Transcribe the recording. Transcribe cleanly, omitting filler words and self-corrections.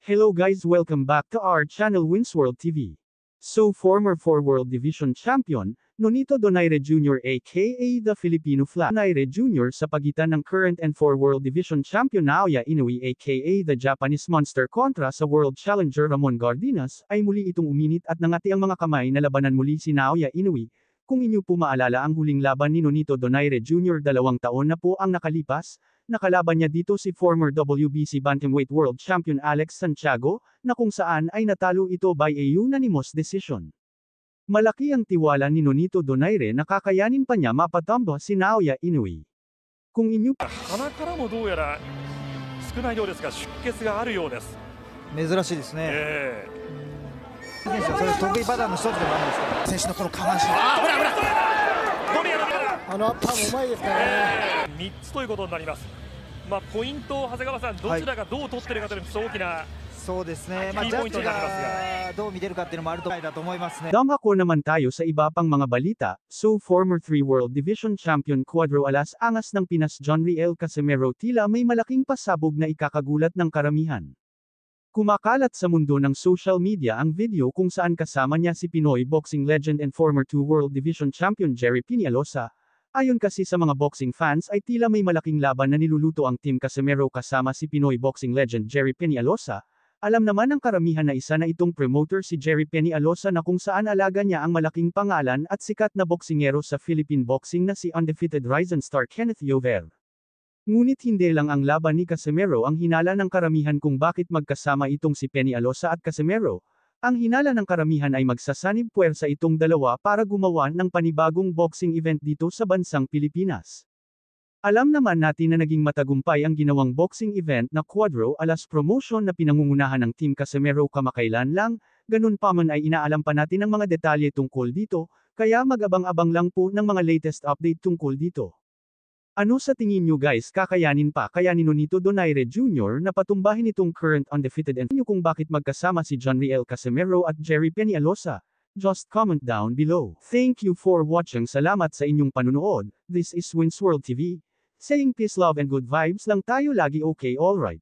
Hello guys, welcome back to our channel Winsworld TV. So former 4 World Division Champion, Nonito Donaire Jr. aka the Filipino Flash Donaire Jr. sa pagitan ng current and 4 World Division Champion Naoya Inoue aka the Japanese Monster kontra sa World Challenger Ramon Gardinas, ay muli itong uminit at nangati ang mga kamay na labanan muli si Naoya Inoue. Kung inyo po maalala ang huling laban ni Nonito Donaire Jr. 2 taon na po ang nakalipas, nakalaban niya dito si former WBC Bantamweight World Champion Alex Santiago, na kung saan ay natalo ito by a unanimous decision. Malaki ang tiwala ni Nonito Donaire na kakayanin pa niya mapatumba si Naoya Inoue. Kung inyo 鼻からもどうやら少ないようですが出血があるようです。珍しいですね。選手はそれ得意パターンの一つでもあるんですけど、選手のこの下半身、アッパーもうまいですからね。3つということになります。ポイントを長谷川さん、どちらがどう取っているかというのは大きな、そうですね。ジャッジがどう見てるかっていうのもあると思いますね。Damako naman tayo sa iba pang mga balita. So former 3 World Division Champion Cuadro Alas Angas ng Pinas John Riel Casimero tila may malaking pasabog na ikakagulat ng karamihan. Kumakalat sa mundo ng social media ang video kung saan kasama niya si Pinoy boxing legend and former 2 World Division Champion Jerry Peñalosa. Ayon kasi sa mga boxing fans ay tila may malaking laban na niluluto ang Team Casimero kasama si Pinoy boxing legend Jerry Peñalosa. Alam naman ng karamihan na isa na itong promoter si Jerry Peñalosa na kung saan alaga niya ang malaking pangalan at sikat na boksingero sa Philippine boxing na si undefeated Rising star Kenneth Yover. Ngunit hindi lang ang laban ni Casimero ang hinala ng karamihan kung bakit magkasama itong si Peñalosa at Casimero. Ang hinala ng karamihan ay magsasanib puwersa itong dalawa para gumawa ng panibagong boxing event dito sa bansang Pilipinas. Alam naman natin na naging matagumpay ang ginawang boxing event na Cuadro Alas promotion na pinangungunahan ng Team Casimero kamakailan lang, ganun pa man ay inaalam pa natin ang mga detalye tungkol dito, kaya mag-abang-abang lang po ng mga latest update tungkol dito. Ano sa tingin nyo guys, kakayanin pa kaya ni Nonito Donaire Jr. na patumbahin itong current undefeated and nyo kung bakit magkasama si John Riel Casimero at Jerry Peñalosa? Just comment down below. Thank you for watching. Salamat sa inyong panunood. This is Winsworld TV. Saying peace, love and good vibes lang tayo lagi, okay, alright.